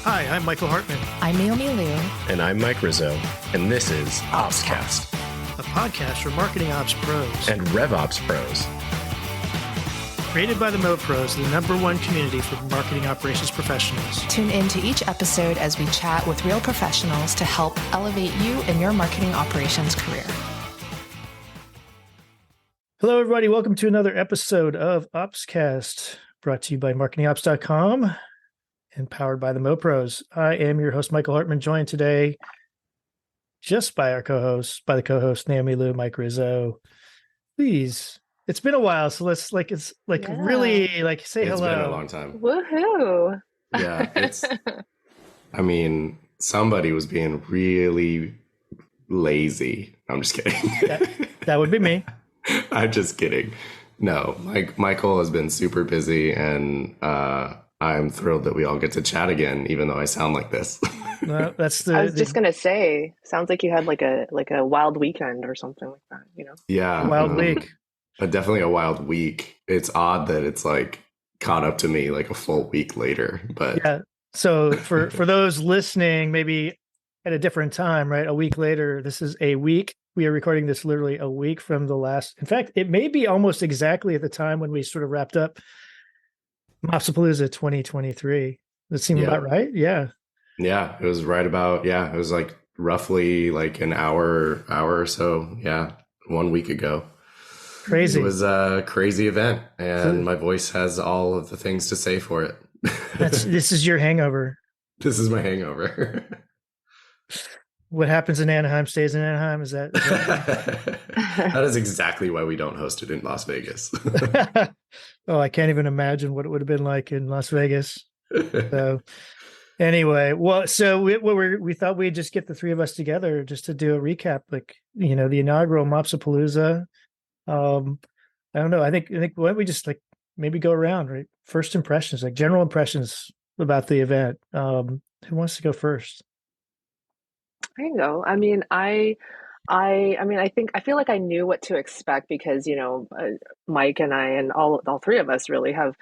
Hi, I'm Michael Hartmann, I'm Naomi Liu. And I'm Mike Rizzo, and this is OpsCast, a podcast for marketing ops pros and RevOps pros. Created by the Mo Pros, the #1 community for marketing operations professionals. Tune in to each episode as we chat with real professionals to help elevate you in your marketing operations career. Hello, everybody. Welcome to another episode of OpsCast, brought to you by marketingops.com and powered by the Mo Pros. I am your host, Michael Hartmann, joined today just by the co-host, Naomi Liu, Mike Rizzo. Please. It's been a while, so let's really say hello. It's been a long time. Woohoo! Yeah, somebody was being really lazy. I'm just kidding. That would be me. I'm just kidding. No, Michael has been super busy, and I'm thrilled that we all get to chat again, even though I sound like this. No, I was just gonna say, sounds like you had like a wild weekend or something like that. You know? Yeah, wild week. Definitely a wild week. It's odd that it's caught up to me like a full week later. But yeah. So for those listening, maybe at a different time, right? A week later, this is a week. We are recording this literally a week from the last. In fact, it may be almost exactly at the time when we sort of wrapped up MOps-Apalooza 2023. That seemed about right. Yeah. Yeah, it was right about. Yeah, it was roughly an hour or so. Yeah, 1 week ago. Crazy. It was a crazy event, and my voice has all of the things to say for it. This is your hangover. This is my hangover. What happens in Anaheim stays in Anaheim. Is that That is exactly why we don't host it in Las Vegas. Oh, I can't even imagine what it would have been like in Las Vegas. So anyway, so we thought we'd just get the three of us together just to do a recap, the inaugural MOps-Apalooza. I don't know. I think why don't we just maybe go around, right? First impressions, general impressions about the event. Who wants to go first? I can go. I feel like I knew what to expect because, Mike and I and all three of us really have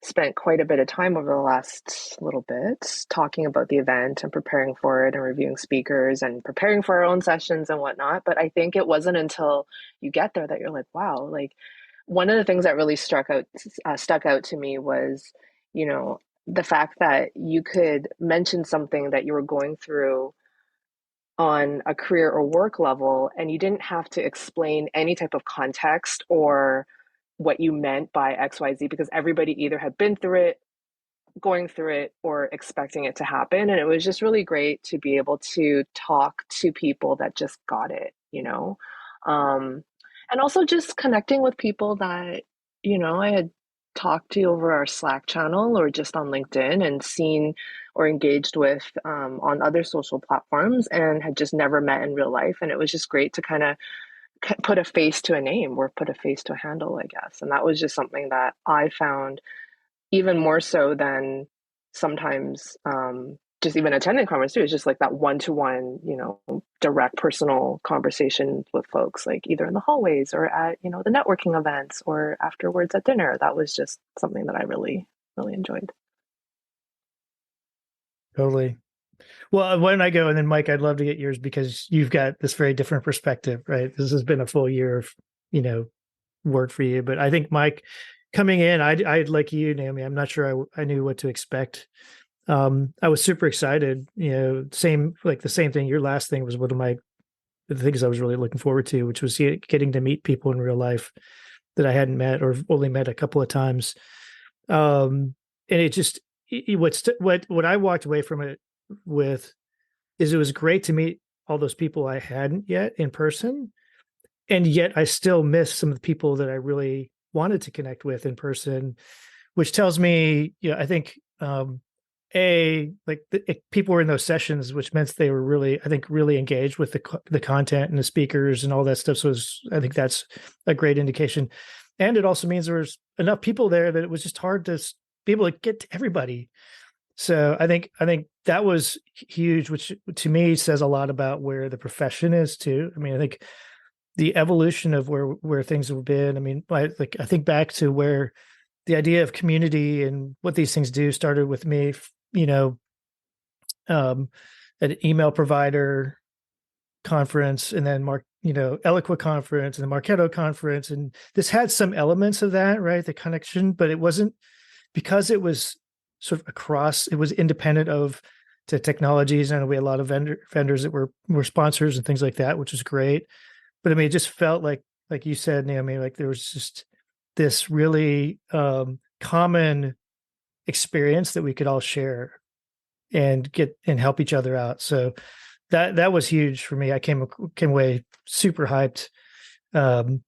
spent quite a bit of time over the last little bit talking about the event and preparing for it and reviewing speakers and preparing for our own sessions and whatnot. But I think it wasn't until you get there that you're like, wow, one of the things that really stuck out to me was, the fact that you could mention something that you were going through on a career or work level, and you didn't have to explain any type of context or what you meant by XYZ, because everybody either had been through it, going through it, or expecting it to happen. And it was just really great to be able to talk to people that just got it, and also just connecting with people that, I had talked to over our Slack channel or just on LinkedIn and seen or engaged with on other social platforms and had just never met in real life. And it was just great to kind of put a face to a name or put a face to a handle, I guess. And that was just something that I found even more so than sometimes just even attending conference too. It's just that one-to-one, direct personal conversation with folks, either in the hallways or at, the networking events or afterwards at dinner. That was just something that I really, really enjoyed. Totally. Well, why don't I go? And then Mike, I'd love to get yours because you've got this very different perspective, right? This has been a full year of, work for you. But I think Mike coming in, I like you, Naomi, I'm not sure I knew what to expect. I was super excited, the same thing. Your last thing was one of the things I was really looking forward to, which was getting to meet people in real life that I hadn't met or only met a couple of times. And it just, what I walked away from it with is it was great to meet all those people I hadn't yet in person. And yet I still miss some of the people that I really wanted to connect with in person, which tells me, I think, people were in those sessions, which meant they were really engaged with the content and the speakers and all that stuff. So I think that's a great indication. And it also means there was enough people there that it was just hard to be able to get to everybody. So I think that was huge, which to me says a lot about where the profession is too. I think the evolution of where things have been. I think back to where the idea of community and what these things do started with me, an email provider conference, and then Eloqua conference and the Marketo conference. And this had some elements of that, right? The connection, but it wasn't, because it was sort of across, it was independent of the technologies. And we had a lot of vendors that were sponsors and things like that, which is great. But I mean, it just felt like you said, Naomi, like there was just this really common experience that we could all share and help each other out. So that was huge for me. I came away super hyped, and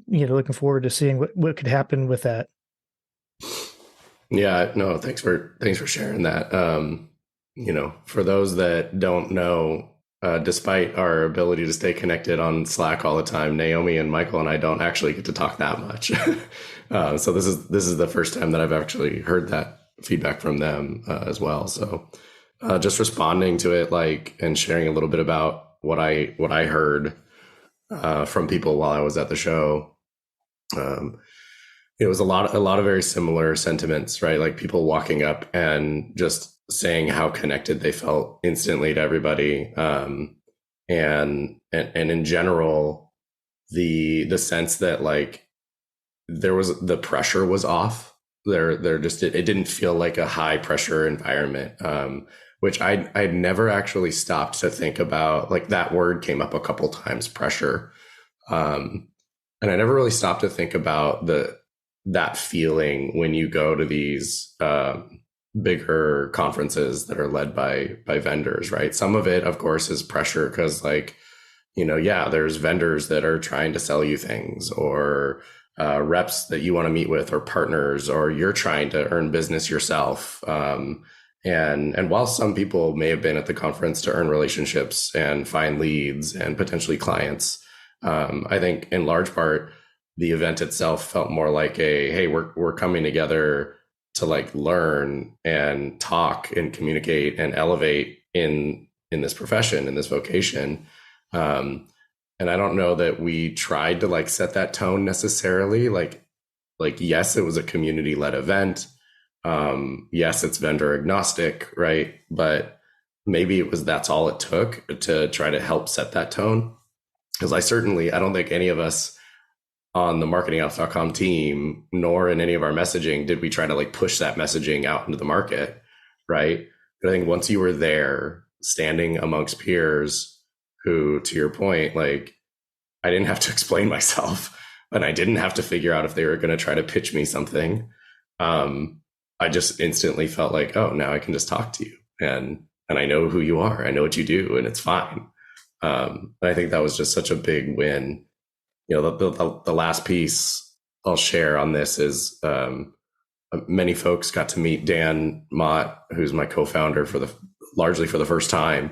looking forward to seeing what could happen with that. Yeah, no, thanks for sharing that. For those that don't know, despite our ability to stay connected on Slack all the time, Naomi and Michael and I don't actually get to talk that much. So this is the first time that I've actually heard that feedback from them as well. So just responding to it, and sharing a little bit about what I heard from people while I was at the show. It was a lot of very similar sentiments, right? Like people walking up and just saying how connected they felt instantly to everybody, and in general, the sense that the pressure was off. It didn't feel like a high pressure environment, which I'd never actually stopped to think about. Like that word came up a couple times, pressure, and I never really stopped to think about that feeling when you go to these bigger conferences that are led by vendors, right? Some of it, of course, is pressure because there's vendors that are trying to sell you things, or reps that you want to meet with, or partners, or you're trying to earn business yourself. And while some people may have been at the conference to earn relationships and find leads and potentially clients, I think in large part, the event itself felt more like hey, we're coming together to learn and talk and communicate and elevate in this profession, in this vocation. And I don't know that we tried to set that tone necessarily. Yes, it was a community-led event. Yes, it's vendor agnostic, right? But maybe that's all it took to try to help set that tone. Because I don't think any of us on the marketingops.com team, nor in any of our messaging, did we try to push that messaging out into the market, right? But I think once you were there, standing amongst peers who, to your point, I didn't have to explain myself, and I didn't have to figure out if they were going to try to pitch me something. I just instantly felt oh, now I can just talk to you, and I know who you are, I know what you do, and it's fine. I think that was just such a big win. The last piece I'll share on this is many folks got to meet Dan Mott, who's my co-founder largely for the first time,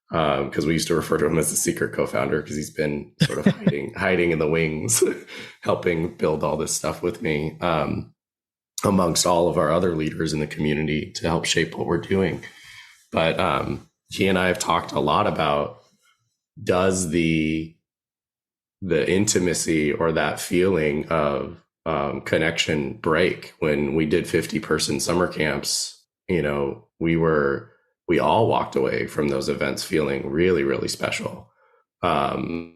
because we used to refer to him as the secret co-founder because he's been sort of hiding in the wings, helping build all this stuff with me, amongst all of our other leaders in the community to help shape what we're doing. But he and I have talked a lot about, does the intimacy or that feeling of connection break? When we did 50-person summer camps, we all walked away from those events feeling really, really special. And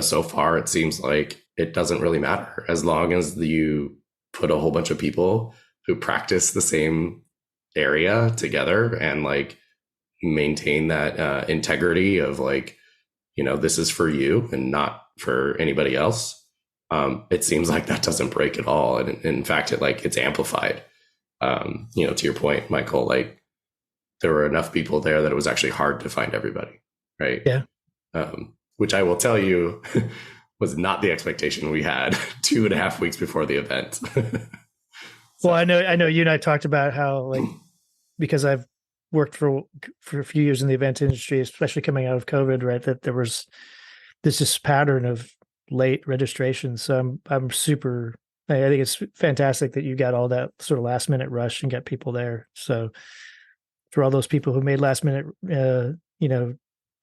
so far it seems like it doesn't really matter, as long as you put a whole bunch of people who practice the same area together and maintain that integrity of this is for you and not for anybody else. It seems like that doesn't break at all. And in fact, it's amplified. To your point, Michael, there were enough people there that it was actually hard to find everybody. Right. Yeah. Which I will tell you was not the expectation we had 2.5 weeks before the event. Well, I know you and I talked about how because I've worked for a few years in the event industry, especially coming out of COVID, right, that there was this pattern of late registration. So I'm super, I think it's fantastic that you got all that sort of last minute rush and got people there. So for all those people who made last minute,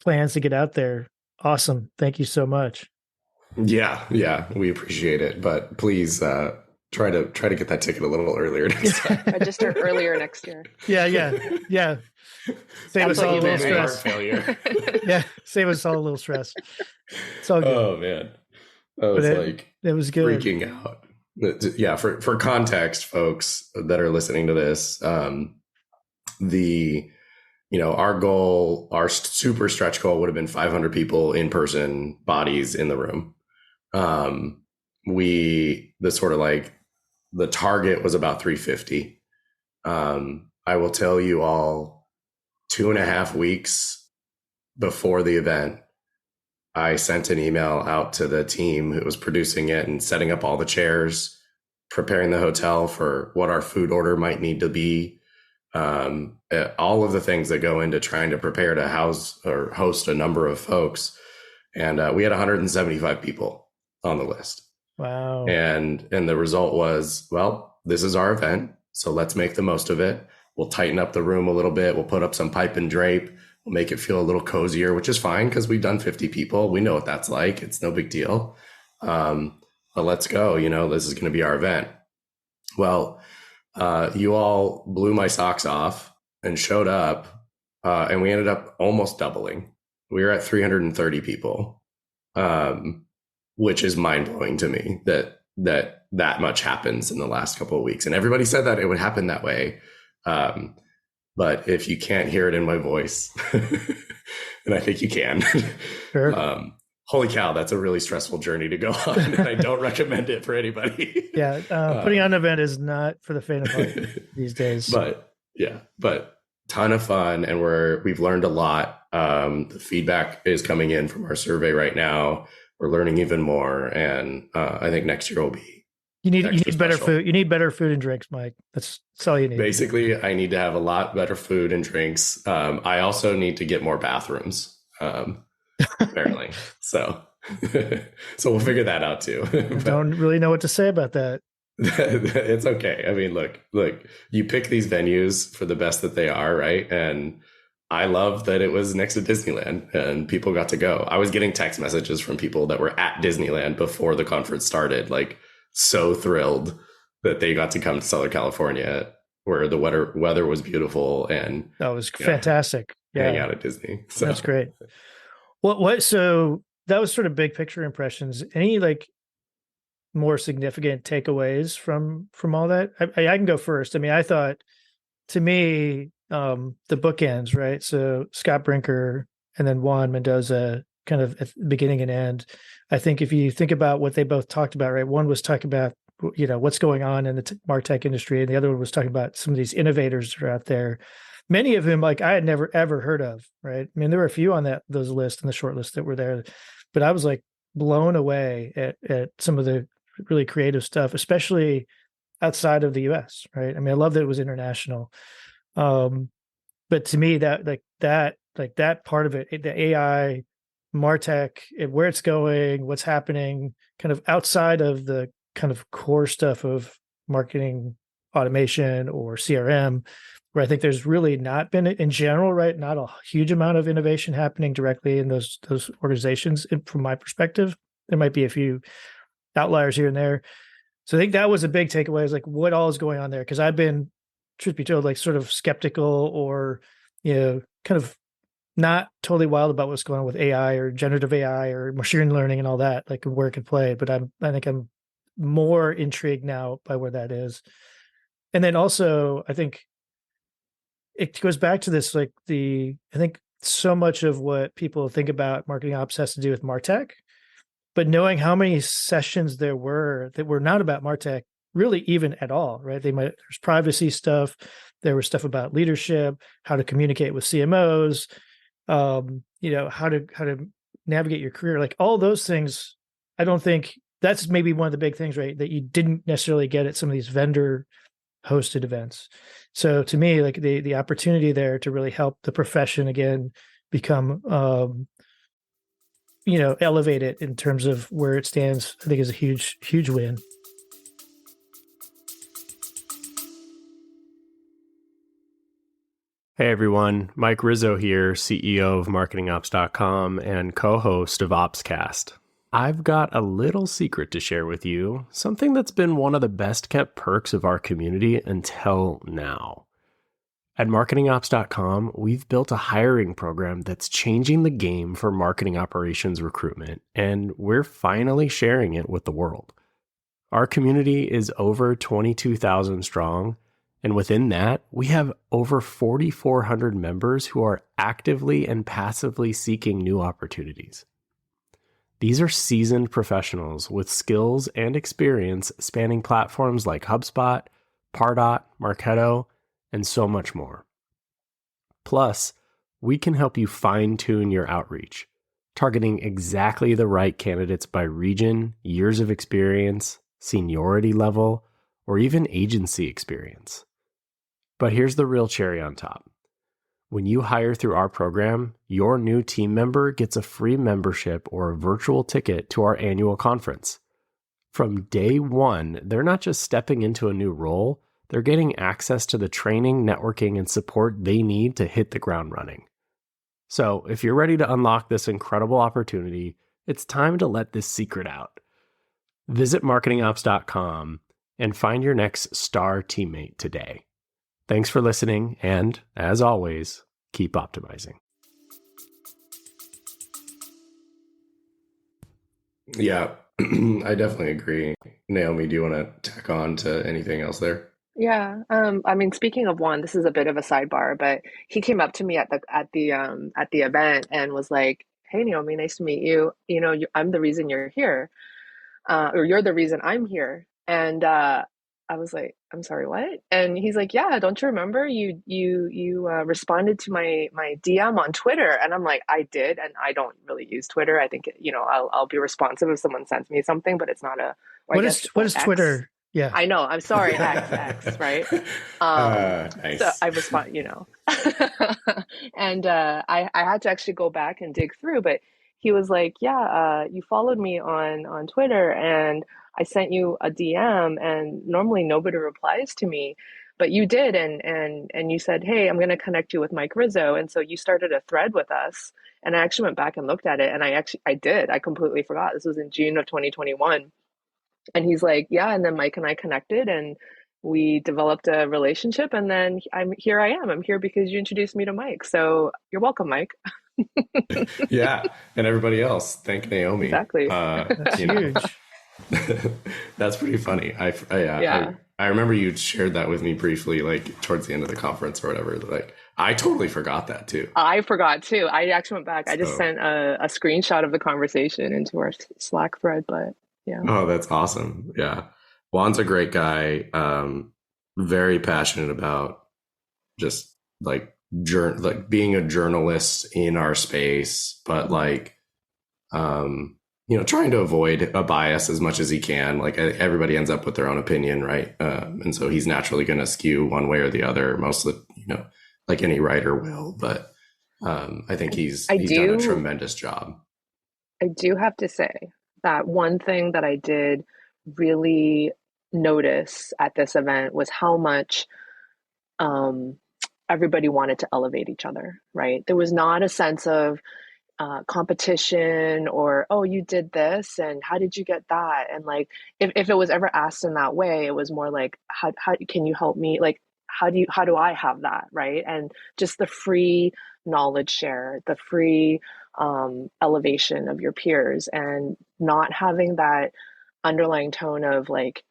plans to get out there, awesome. Thank you so much. Yeah, we appreciate it. But please try to get that ticket a little earlier next time. I just start earlier next year. Yeah. Save us all a little stress. Failure. Yeah, save us all a little stress. It's all good. Oh man, I was it was good. Freaking out. Yeah, for context, folks that are listening to this, our goal, our super stretch goal would have been 500 people in person, bodies in the room. The target was about 350. I will tell you all, 2.5 weeks before the event, I sent an email out to the team who was producing it and setting up all the chairs, preparing the hotel for what our food order might need to be. All of the things that go into trying to prepare to house or host a number of folks. And we had 175 people on the list. Wow. And the result was, well, this is our event, so let's make the most of it. We'll tighten up the room a little bit. We'll put up some pipe and drape. We'll make it feel a little cozier, which is fine because we've done 50 people. We know what that's like. It's no big deal. But let's go. This is going to be our event. Well, you all blew my socks off and showed up, and we ended up almost doubling. We were at 330 people, which is mind-blowing to me that much happens in the last couple of weeks. And everybody said that it would happen that way. But if you can't hear it in my voice, and I think you can, sure. Holy cow, that's a really stressful journey to go on. And I don't recommend it for anybody. Yeah. Putting on an event is not for the faint of heart these days. But ton of fun. And we've learned a lot. The feedback is coming in from our survey right now. We're learning even more. And I think next year will be you need better food. You need better food and drinks, Mike. That's all you need. Basically, I need to have a lot better food and drinks. I also need to get more bathrooms, apparently. So we'll figure that out too. I don't really know what to say about that. It's okay. I mean, look, you pick these venues for the best that they are, right? And I love that it was next to Disneyland and people got to go. I was getting text messages from people that were at Disneyland before the conference started, so thrilled that they got to come to Southern California where the weather was beautiful and that was fantastic. Hang out at Disney. So that's great. So that was sort of big picture impressions. Any more significant takeaways from all that? I can go first. I mean, I thought, to me, the bookends, right? So Scott Brinker and then Juan Mendoza, kind of at the beginning and end. I think if you think about what they both talked about, right? One was talking about, what's going on in the MarTech industry, and the other one was talking about some of these innovators that are out there. Many of them, I had never ever heard of, right? I mean, there were a few on those lists and the short list that were there, but I was blown away at some of the really creative stuff, especially outside of the US, right? I mean, I love that it was international. But to me, that part of it, the AI, MarTech, where it's going, what's happening, kind of outside of the kind of core stuff of marketing automation or CRM, where I think there's really not been, in general, right, not a huge amount of innovation happening directly in those organizations. And from my perspective, there might be a few outliers here and there. So I think that was a big takeaway, is what all is going on there? Because I've been, truth be told, sort of skeptical or, kind of not totally wild about what's going on with AI or generative AI or machine learning and all that, where it could play. But I think I'm more intrigued now by where that is. And then also, I think it goes back to this, I think so much of what people think about marketing ops has to do with MarTech, but knowing how many sessions there were that were not about MarTech really even at all, right? There's privacy stuff. There was stuff about leadership, how to communicate with CMOs, how to navigate your career, all those things. I don't think that's maybe one of the big things, right, that you didn't necessarily get at some of these vendor hosted events. So to me, the opportunity there to really help the profession again become, elevate it in terms of where it stands, I think is a huge, huge win. Hey everyone, Mike Rizzo here, CEO of MarketingOps.com and co-host of OpsCast. I've got a little secret to share with you, something that's been one of the best kept perks of our community until now. At marketingops.com, we've built a hiring program that's changing the game for marketing operations recruitment, and we're finally sharing it with the world. Our community is over 22,000 strong, and within that, we have over 4,400 members who are actively and passively seeking new opportunities. These are seasoned professionals with skills and experience spanning platforms like HubSpot, Pardot, Marketo, and so much more. Plus, we can help you fine-tune your outreach, targeting exactly the right candidates by region, years of experience, seniority level, or even agency experience. But here's the real cherry on top. When you hire through our program, your new team member gets a free membership or a virtual ticket to our annual conference. From day one, they're not just stepping into a new role, they're getting access to the training, networking, and support they need to hit the ground running. So if you're ready to unlock this incredible opportunity, it's time to let this secret out. Visit marketingops.com and find your next star teammate today. Thanks for listening, and as always, keep optimizing. Yeah, I definitely agree. Naomi, do you want to tack on to anything else there? Yeah. I mean, speaking of one, this is a bit of a sidebar, but he came up to me at the event and was like, "Hey, Naomi, nice to meet you. I'm the reason you're here, or you're the reason I'm here." And I was like, "I'm sorry, what?" And he's like, "Yeah, don't you remember you responded to my DM on Twitter?" And I'm like, "I did, and I don't really use Twitter. I think I'll be responsive if someone sends me something, but it's not a or I guess What is X. Twitter? Yeah. I know. I'm sorry, X, right? Nice. So I respond, and I had to actually go back and dig through, but he was like, "Yeah, you followed me on Twitter, and I sent you a DM, and normally nobody replies to me, but you did, and you said, 'Hey, I'm going to connect you with Mike Rizzo,' and so you started a thread with us." And I actually went back and looked at it, and I completely forgot. This was in June of 2021. And he's like, "Yeah," and then Mike and I connected and we developed a relationship, and then I'm here because you introduced me to Mike. So you're welcome, Mike. Yeah, and everybody else, thank Naomi. Exactly. That's huge. That's pretty funny. Yeah. I remember you shared that with me briefly, like towards the end of the conference or whatever. Like, I totally forgot that too. I forgot too. I actually went back. I just sent a screenshot of the conversation into our Slack thread, but yeah. Oh, that's awesome. Yeah. Juan's a great guy. Very passionate about just like being a journalist in our space, but like, trying to avoid a bias as much as he can. Like everybody ends up with their own opinion, right? And so he's naturally going to skew one way or the other, most of the, like any writer will. But I think he's done a tremendous job. I do have to say that one thing that I did really notice at this event was how much everybody wanted to elevate each other, right? There was not a sense of competition or, "Oh, you did this and how did you get that?" And like, if it was ever asked in that way, it was more like, how can you help me? Like, how do I have that? Right. And just the free knowledge share, the free elevation of your peers, and not having that underlying tone of like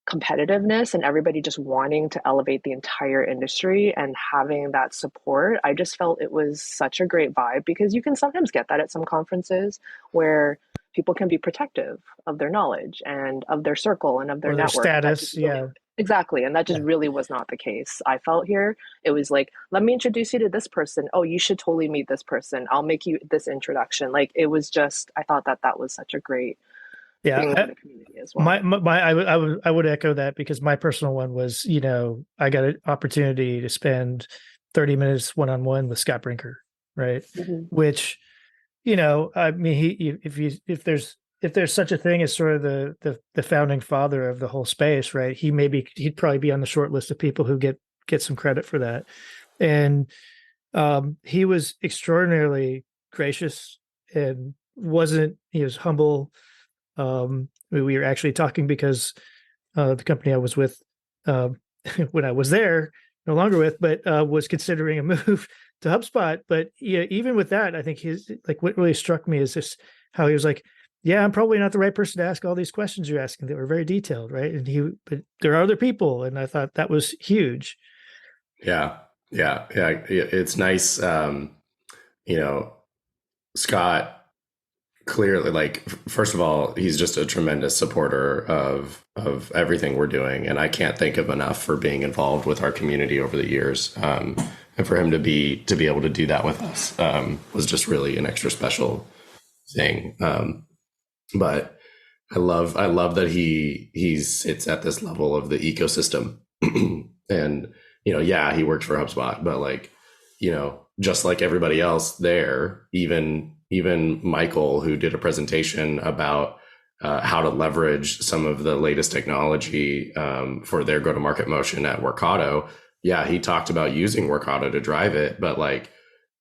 competitiveness and everybody just wanting to elevate the entire industry and having that support. I just felt it was such a great vibe, because you can sometimes get that at some conferences where people can be protective of their knowledge and of their circle and of their network. Status. Yeah. Exactly. And that just really was not the case. I felt here, it was like, "Let me introduce you to this person. Oh, you should totally meet this person. I'll make you this introduction." Like, it was just, I thought that was such a great thing for the community as well. I would echo that, because my personal one was, I got an opportunity to spend 30 minutes one-on-one with Scott Brinker, right? Mm-hmm. Which, I mean, if there's such a thing as sort of the founding father of the whole space, right? He'd probably be on the short list of people who get some credit for that. And he was extraordinarily gracious and he was humble. We were actually talking because the company I was with when I was there, no longer with, but was considering a move to HubSpot. But yeah, even with that, I think what really struck me is just how he was like, yeah, I'm probably not the right person to ask all these questions you're asking that were very detailed, right? But there are other people, and I thought that was huge. Yeah. It's nice. Scott clearly, like, first of all, he's just a tremendous supporter of everything we're doing, and I can't thank him enough for being involved with our community over the years, and for him to be able to do that with us was just really an extra special thing. But I love that he sits at this level of the ecosystem, and he works for HubSpot, but like, just like everybody else there, even Michael, who did a presentation about how to leverage some of the latest technology for their go-to-market motion at Workato. Yeah, he talked about using Workato to drive it, but like,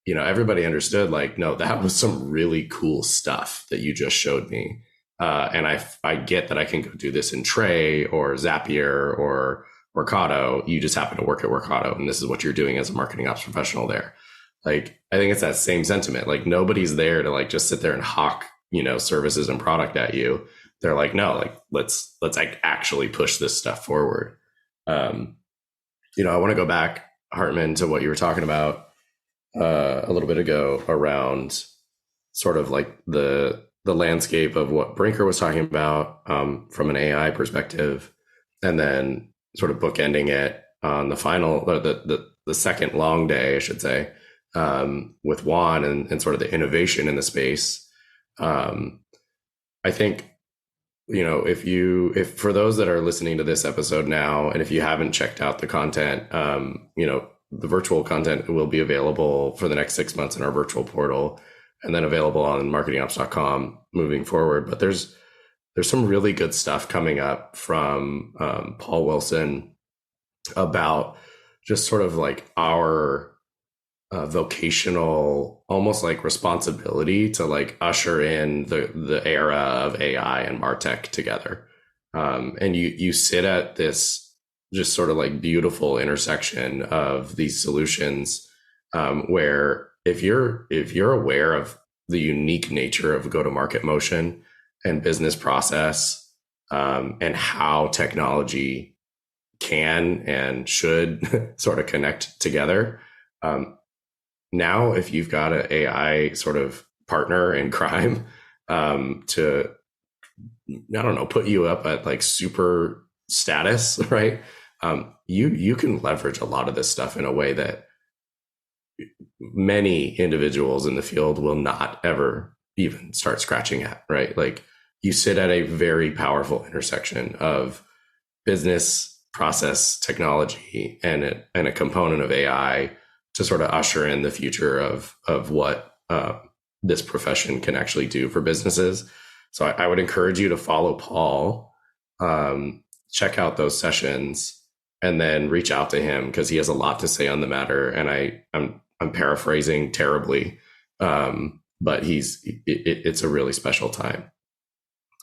everybody understood, like, no, that was some really cool stuff that you just showed me. And I get that I can go do this in Tray or Zapier or Workato. You just happen to work at Workato, and this is what you're doing as a marketing ops professional there. Like, I think it's that same sentiment. Like, nobody's there to like just sit there and hawk, services and product at you. They're like, no, like, let's like actually push this stuff forward. I want to go back, Hartmann, to what you were talking about a little bit ago around sort of like the landscape of what Brinker was talking about from an AI perspective, and then sort of bookending it on the final, the second long day, I should say, with Juan and sort of the innovation in the space. I think, if for those that are listening to this episode now, and if you haven't checked out the content, the virtual content will be available for the next 6 months in our virtual portal, and then available on marketingops.com moving forward. But there's some really good stuff coming up from Paul Wilson about just sort of like our vocational, almost like responsibility to like usher in the era of AI and MarTech together. And you sit at this just sort of like beautiful intersection of these solutions, where if you're aware of the unique nature of go-to-market motion and business process, and how technology can and should sort of connect together. Now, if you've got an AI sort of partner in crime, to, I don't know, put you up at like super status, right? You can leverage a lot of this stuff in a way that many individuals in the field will not ever even start scratching at, right? Like, you sit at a very powerful intersection of business process technology and a component of AI to sort of usher in the future of what this profession can actually do for businesses. So I would encourage you to follow Paul, check out those sessions, and then reach out to him, because he has a lot to say on the matter. And I'm paraphrasing terribly, but it's a really special time.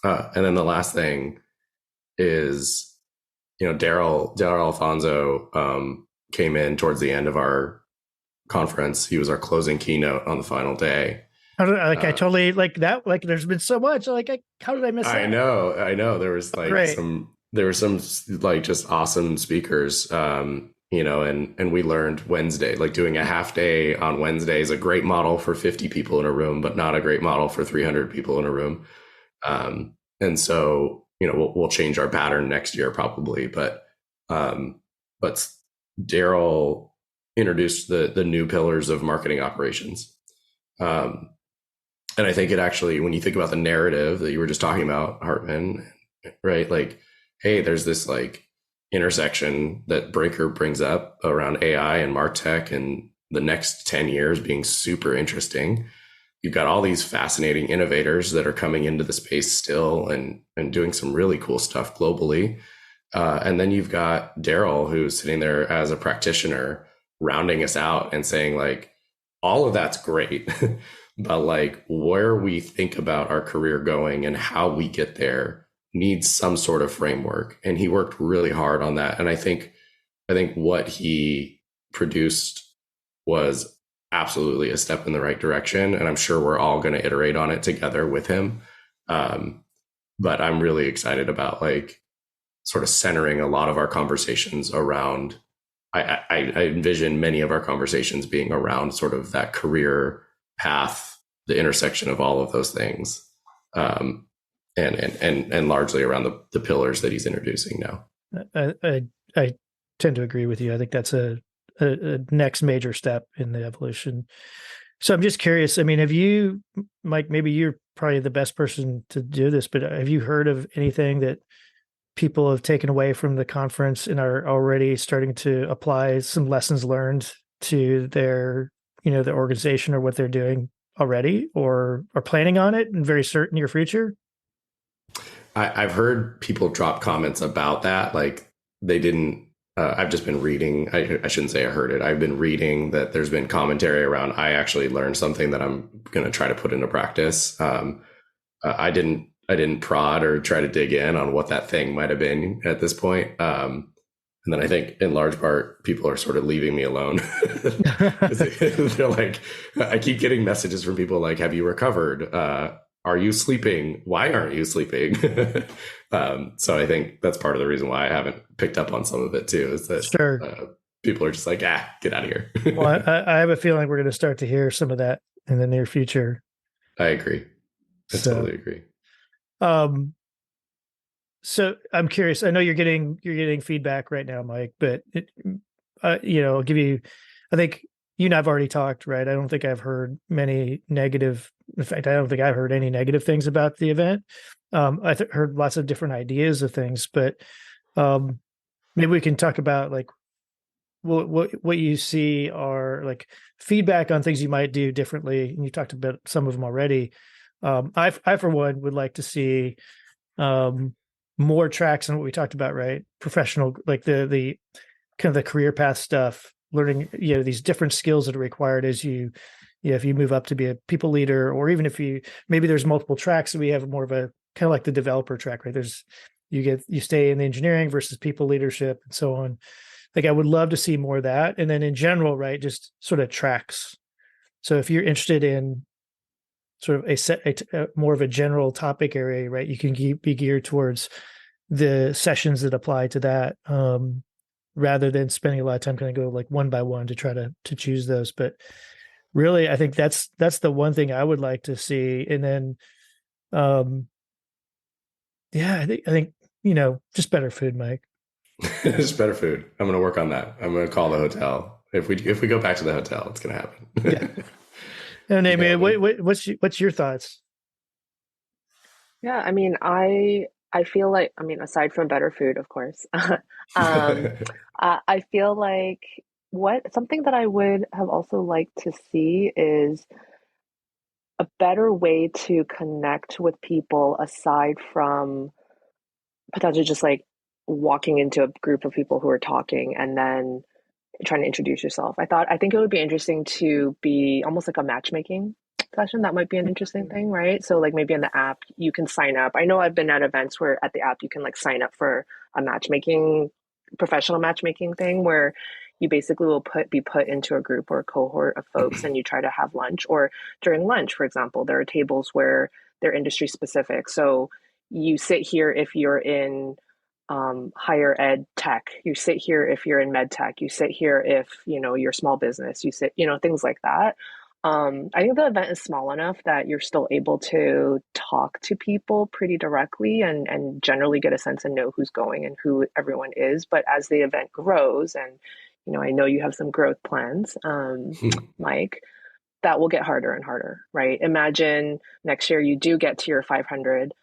And then the last thing is, Daryl Alfonso came in towards the end of our conference. He was our closing keynote on the final day. I totally like that. Like, there's been so much. Like, how did I miss that? I know. There was like some like just awesome speakers. And we learned Wednesday, like doing a half day on Wednesday is a great model for 50 people in a room, but not a great model for 300 people in a room. And so, we'll change our pattern next year probably, but Daryl introduced the new pillars of marketing operations. And I think it actually, when you think about the narrative that you were just talking about, Hartmann, right? Like, hey, there's this like intersection that Brinker brings up around AI and MarTech and the next 10 years being super interesting. You've got all these fascinating innovators that are coming into the space still and doing some really cool stuff globally. And then you've got Daryl, who's sitting there as a practitioner, rounding us out and saying like, all of that's great, but like where we think about our career going and how we get there needs some sort of framework. And he worked really hard on that. And I think what he produced was absolutely a step in the right direction. And I'm sure we're all going to iterate on it together with him. But I'm really excited about like sort of centering a lot of our conversations around. I envision many of our conversations being around sort of that career path, the intersection of all of those things, and largely around the pillars that he's introducing now. I tend to agree with you. I think that's a next major step in the evolution. So I'm just curious. I mean, have you, Mike? Maybe you're probably the best person to do this, but have you heard of anything that people have taken away from the conference and are already starting to apply some lessons learned to their, the organization or what they're doing already, or are planning on it in very certain near future? I've heard people drop comments about that. Like they didn't, I've just been reading, I shouldn't say I heard it. I've been reading that there's been commentary around, I actually learned something that I'm going to try to put into practice. I didn't prod or try to dig in on what that thing might have been at this point. And then I think in large part, people are sort of leaving me alone. They're like, I keep getting messages from people like, have you recovered? Are you sleeping? Why aren't you sleeping? So I think that's part of the reason why I haven't picked up on some of it too, is that Sure. People are just like, get out of here. Well, I have a feeling we're going to start to hear some of that in the near future. I agree. I totally agree. So I'm curious. I know you're getting feedback right now, Mike, but I'll give you. I think you and I've already talked, right? I don't think I've heard many negative. In fact, I don't think I've heard any negative things about the event. I heard lots of different ideas of things, but maybe we can talk about like what you see are like feedback on things you might do differently. And you talked about some of them already. I for one would like to see more tracks on what we talked about, right? Professional, like the kind of the career path stuff, learning, these different skills that are required as you if you move up to be a people leader, or even if maybe there's multiple tracks and we have more of a kind of like the developer track, right? You stay in the engineering versus people leadership and so on. Like I would love to see more of that. And then in general, right, just sort of tracks. So if you're interested in sort of a more of a general topic area, right, you can be geared towards the sessions that apply to that, rather than spending a lot of time kind of go like one by one to try to choose those. But really, I think that's the one thing I would like to see. And then, I think just better food, Mike. Just better food. I'm going to work on that. I'm going to call the hotel. If we go back to the hotel, it's going to happen. Yeah. And Naomi, what's your thoughts? Yeah, I mean, I feel like, I mean, aside from better food, of course, I feel like something that I would have also liked to see is a better way to connect with people aside from potentially just like walking into a group of people who are talking and then trying to introduce yourself. I think it would be interesting to be almost like a matchmaking session. That might be an interesting thing, right? So like maybe in the app you can sign up. I know I've been at events where at the app you can like sign up for a professional matchmaking thing where you basically will be put into a group or a cohort of folks and you try to have lunch. Or during lunch, for example, there are tables where they're industry specific. So you sit here if you're in higher ed tech, you sit here if you're in med tech, you sit here if you're small business, you sit things like that. I think the event is small enough that you're still able to talk to people pretty directly and generally get a sense and know who's going and who everyone is. But as the event grows, and I know you have some growth plans, Mike, that will get harder and harder, right? Imagine next year you do get to your 500,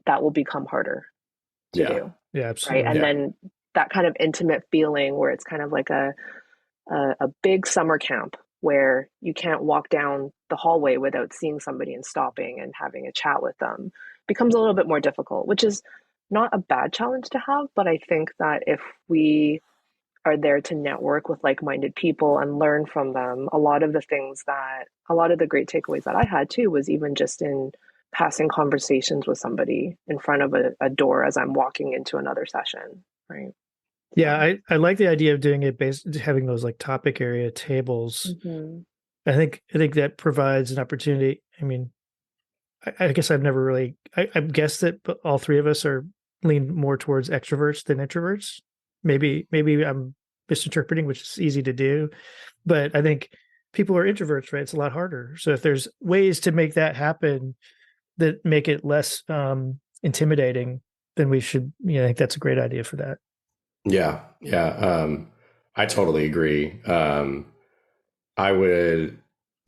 that will become harder to do. Yeah, absolutely. Right. And then that kind of intimate feeling where it's kind of like a big summer camp where you can't walk down the hallway without seeing somebody and stopping and having a chat with them becomes a little bit more difficult, which is not a bad challenge to have. But I think that if we are there to network with like-minded people and learn from them. A lot of the great takeaways that I had too was even just in passing conversations with somebody in front of a door as I'm walking into another session, right? Yeah, I like the idea of doing it based having those like topic area tables. Mm-hmm. I think that provides an opportunity. I mean, I guess I've never really I guess that all three of us are lean more towards extroverts than introverts. Maybe I'm misinterpreting, which is easy to do, but I think people are introverts, right? It's a lot harder. So if there's ways to make that happen that make it less intimidating, then we should. I think that's a great idea for that. Yeah. I totally agree. I would,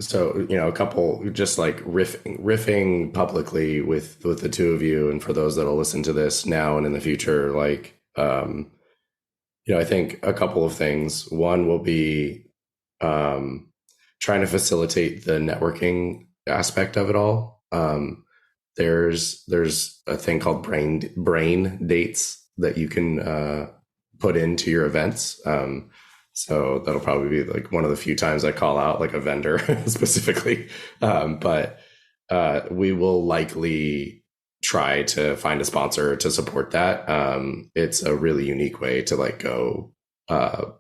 so, a couple just like riffing publicly with the two of you, and for those that'll listen to this now and in the future, like, I think a couple of things. One will be trying to facilitate the networking aspect of it all. There's a thing called brain dates that you can put into your events. So that'll probably be like one of the few times I call out like a vendor specifically. But we will likely try to find a sponsor to support that. It's a really unique way to like go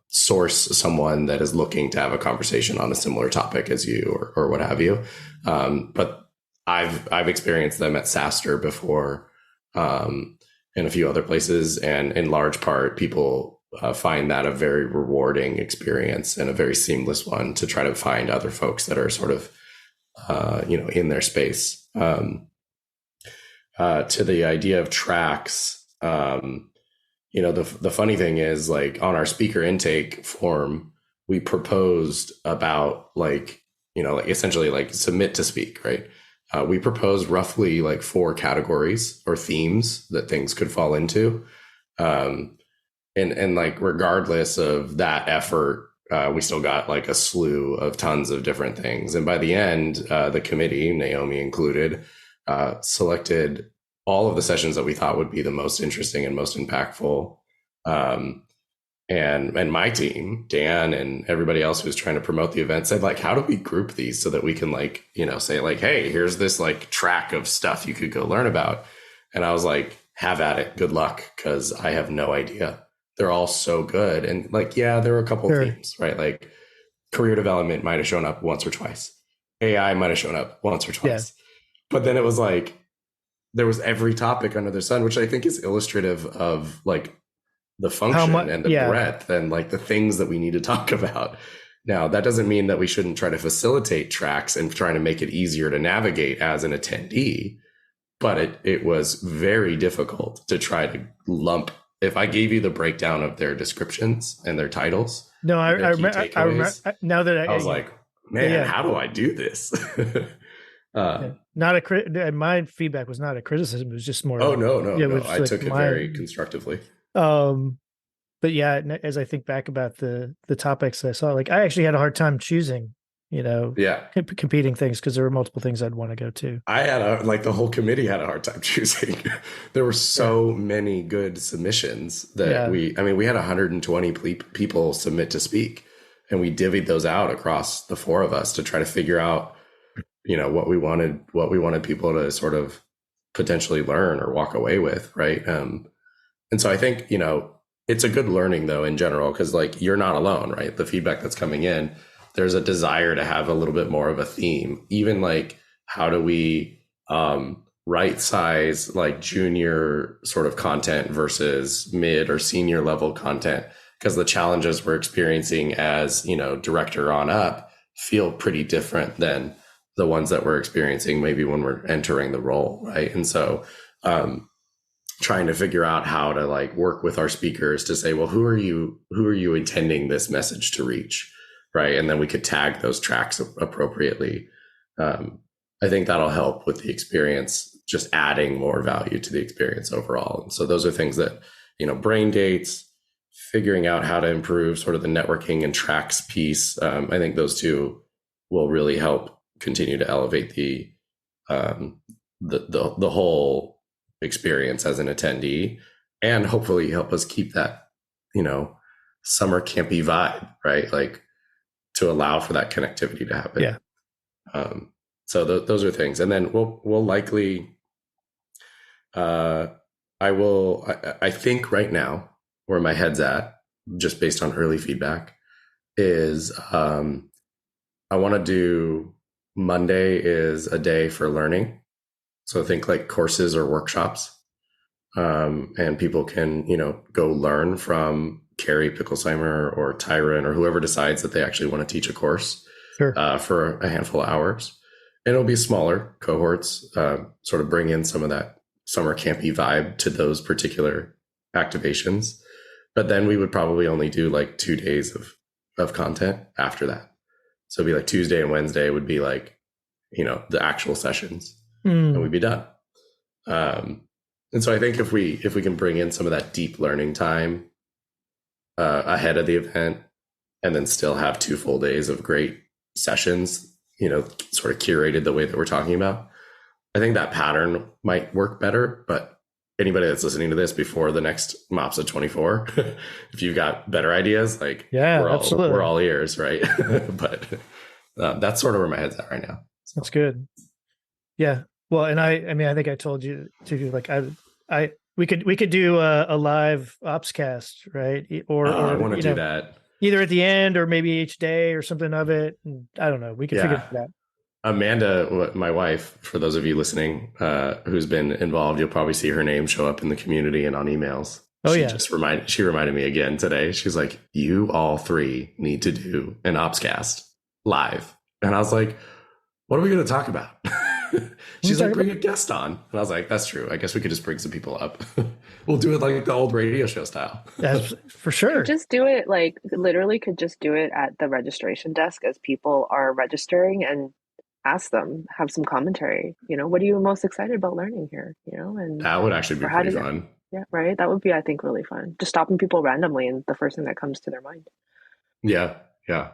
source someone that is looking to have a conversation on a similar topic as you or what have you. But I've experienced them at SaaStr before, and a few other places, and in large part, people find that a very rewarding experience and a very seamless one to try to find other folks that are sort of, in their space. To the idea of tracks, the funny thing is, like, on our speaker intake form, we proposed about like essentially like submit to speak, right? We proposed roughly like 4 categories or themes that things could fall into. And like, regardless of that effort, we still got like a slew of tons of different things. And by the end, the committee, Naomi included, selected all of the sessions that we thought would be the most interesting and most impactful. And my team, Dan and everybody else who was trying to promote the event, said, like, how do we group these so that we can like, say like, hey, here's this like track of stuff you could go learn about. And I was like, have at it. Good luck. Cause I have no idea. They're all so good. And like, yeah, there were a couple of themes, right? Like career development might've shown up once or twice. AI might've shown up once or twice. Yeah. But then it was like, there was every topic under the sun, which I think is illustrative of like the function and the breadth and like the things that we need to talk about. Now, that doesn't mean that we shouldn't try to facilitate tracks and trying to make it easier to navigate as an attendee, but it was very difficult to try to lump. If I gave you the breakdown of their descriptions and their titles, no, I remember. Now that I was like, man, how do I do this? Not a my feedback was not a criticism. It was just more. Oh no. I took it very constructively. But yeah, as I think back about the topics I saw, like I actually had a hard time choosing, competing things because there were multiple things I'd want to go to. I had the whole committee had a hard time choosing. There were so many good submissions that we had 120 people submit to speak, and we divvied those out across the 4 of us to try to figure out, what we wanted people to sort of potentially learn or walk away with. Right. And so I think, it's a good learning though, in general, because like you're not alone, right? The feedback that's coming in, there's a desire to have a little bit more of a theme, even like, how do we right size like junior sort of content versus mid or senior level content? Because the challenges we're experiencing as, director on up feel pretty different than the ones that we're experiencing maybe when we're entering the role, right? And so trying to figure out how to like work with our speakers to say, well, who are you intending this message to reach, right? And then we could tag those tracks appropriately. I think that'll help with the experience, just adding more value to the experience overall. And so those are things that, brain dates, figuring out how to improve sort of the networking and tracks piece. I think those two will really help continue to elevate the whole experience as an attendee, and hopefully help us keep that, summer campy vibe, right? Like to allow for that connectivity to happen. Yeah. So those are things. And then we'll likely, I think right now where my head's at, just based on early feedback, is I want to do Monday is a day for learning. So think like courses or workshops. And people can, go learn from Carrie Picklesheimer or Tyron or whoever decides that they actually want to teach a course for a handful of hours. And it'll be smaller cohorts, sort of bring in some of that summer campy vibe to those particular activations. But then we would probably only do like 2 days of content after that. So it'd be like Tuesday and Wednesday would be like, the actual sessions and we'd be done. And so I think if we can bring in some of that deep learning time ahead of the event and then still have 2 full days of great sessions, sort of curated the way that we're talking about, I think that pattern might work better. But anybody that's listening to this before the next MOPS of 24, if you've got better ideas, like we're all ears, right? But that's sort of where my head's at right now. So. That's good. Yeah. Well, and I think I told you to like, we could do a live ops cast, right? Or I want to do that either at the end or maybe each day or something of it. And I don't know. We could figure that out. Amanda, my wife, for those of you listening, who's been involved, you'll probably see her name show up in the community and on emails. She reminded me again today. She's like, you all 3 need to do an ops cast live. And I was like, what are we going to talk about? She's like, bring a guest on. And I was like, that's true. I guess we could just bring some people up. We'll do it like the old radio show style. That's for sure. Just do it literally could just do it at the registration desk as people are registering and ask them, have some commentary. What are you most excited about learning here? And that would actually be pretty fun. Yeah, right. That would be, I think, really fun. Just stopping people randomly and the first thing that comes to their mind. Yeah. Yeah.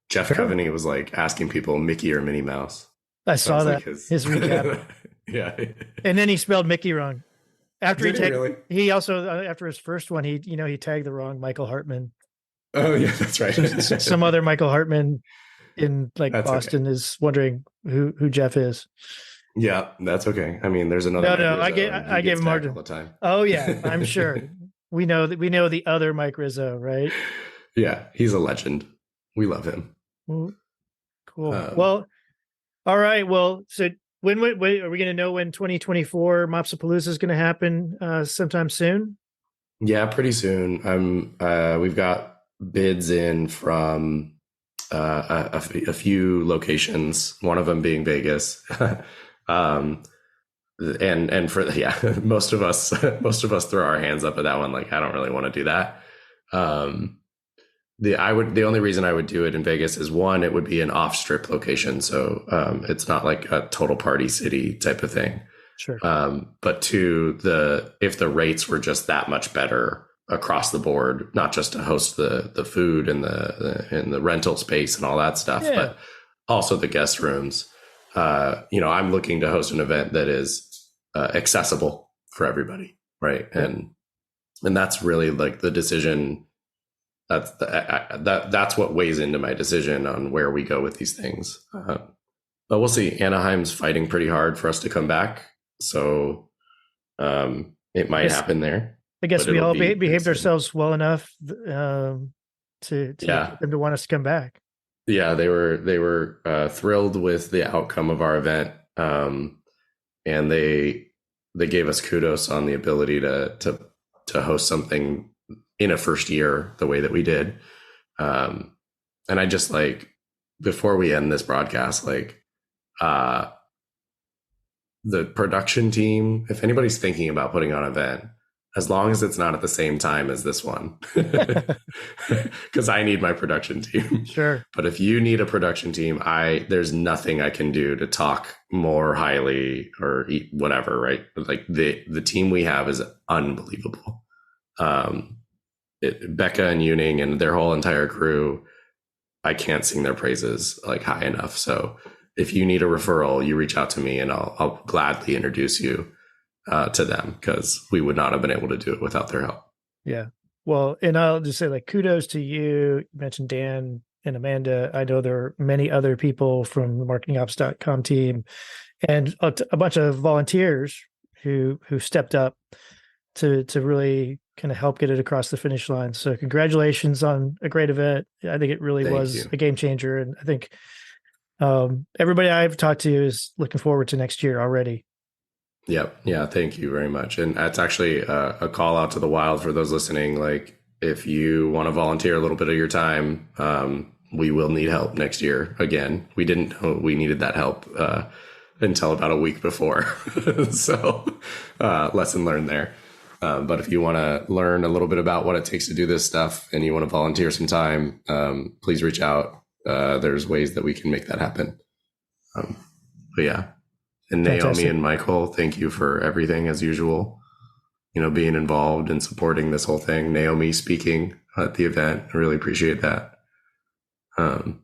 Jeff Coveney was like asking people Mickey or Minnie Mouse. I saw that, like his recap. Yeah. And then he spelled Mickey wrong. After he also, after his first one, he tagged the wrong Michael Hartmann. Oh yeah, that's right. Some other Michael Hartmann in Boston is wondering who Jeff is. Yeah, that's okay. I mean, there's another. No, I gave him margin all the time. Oh yeah, I'm sure. We know the other Mike Rizzo, right? Yeah, he's a legend. We love him. Cool. Well, all right. Well, so when are we going to know when 2024 MOPS-Apalooza is going to happen? Sometime soon. Yeah, pretty soon. We've got bids in from a few locations. One of them being Vegas. And for most of us throw our hands up at that one. Like, I don't really want to do that. The only reason I would do it in Vegas is, one, it would be an off strip location. So, it's not like a total party city type of thing. Sure. But 2, if the rates were just that much better across the board, not just to host the food and the rental space and all that stuff, but also the guest rooms. I'm looking to host an event that is accessible for everybody, right? And that's really like the decision. That's what weighs into my decision on where we go with these things. But we'll see. Anaheim's fighting pretty hard for us to come back, so it might happen there. I guess we all behaved ourselves well enough to get them to want us to come back. Yeah, they were thrilled with the outcome of our event, and they gave us kudos on the ability to host something in a first year the way that we did. And I just before we end this broadcast, the production team, if anybody's thinking about putting on an event, as long as it's not at the same time as this one, because I need my production team. Sure. But if you need a production team, there's nothing I can do to talk more highly or whatever, right? Like the team we have is unbelievable. Becca and Yuning and their whole entire crew, I can't sing their praises high enough. So if you need a referral, you reach out to me and I'll gladly introduce you to them, because we would not have been able to do it without their help. Yeah. Well, and I'll just say, like, kudos to you. You mentioned Dan and Amanda. I know there are many other people from the marketingops.com team and a bunch of volunteers who stepped up to really kind of help get it across the finish line. So congratulations on a great event. I think it really Thank was you. a game changer. And I think everybody I've talked to is looking forward to next year already. Yep. Yeah. Thank you very much. And that's actually a call out to the wild for those listening. Like, if you want to volunteer a little bit of your time, we will need help next year. Again, we didn't know we needed that help until about a week before. So lesson learned there. But if you want to learn a little bit about what it takes to do this stuff and you want to volunteer some time, please reach out. There's ways that we can make that happen. But yeah. And Naomi Fantastic. and Michael, thank you for everything as usual. You know, being involved and supporting this whole thing. Naomi speaking at the event. I really appreciate that. Of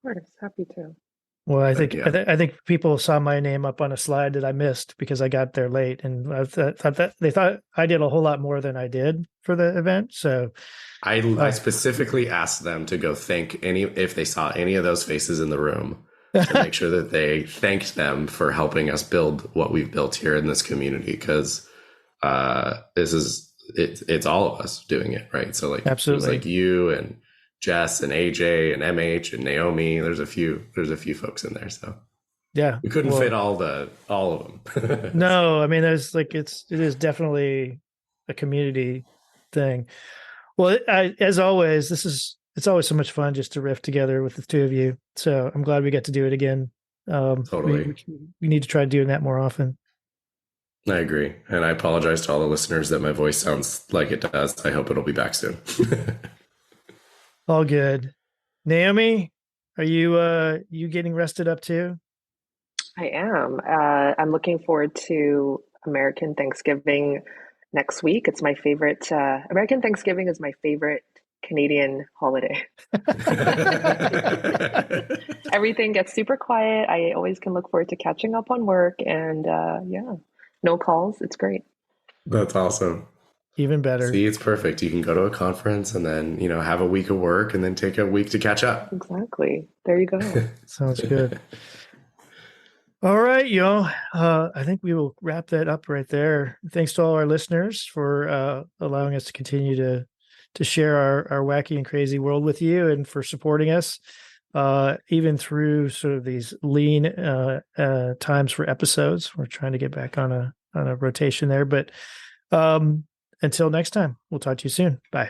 course, happy to. Well, I think yeah. I think people saw my name up on a slide that I missed because I got there late, and I thought that they thought I did a whole lot more than I did for the event. So I specifically asked them to go thank if they saw any of those faces in the room, to make sure that they thanked them for helping us build what we've built here in this community. Because it's all of us doing it, right? So like, absolutely, it was like you and Jess and AJ and MH and Naomi. There's a few folks in there, so yeah, we couldn't fit all of them. No, I mean, there's like it is definitely a community thing. Well, as always, it's always so much fun just to riff together with the two of you. So I'm glad we get to do it again. Totally. We need to try doing that more often. I agree. And I apologize to all the listeners that my voice sounds like it does. I hope it'll be back soon. All good. Naomi, are you getting rested up too? I am. I'm looking forward to American Thanksgiving next week. It's my favorite. American Thanksgiving is my favorite Canadian holiday. Everything gets super quiet. I always can look forward to catching up on work, and yeah, no calls. It's great. That's awesome. Even better. See, it's perfect. You can go to a conference and then, have a week of work and then take a week to catch up. Exactly. There you go. Sounds good. All right, I think we will wrap that up right there. Thanks to all our listeners for allowing us to continue to share our wacky and crazy world with you, and for supporting us even through sort of these lean times for episodes. We're trying to get back on a rotation there, but until next time, we'll talk to you soon. Bye.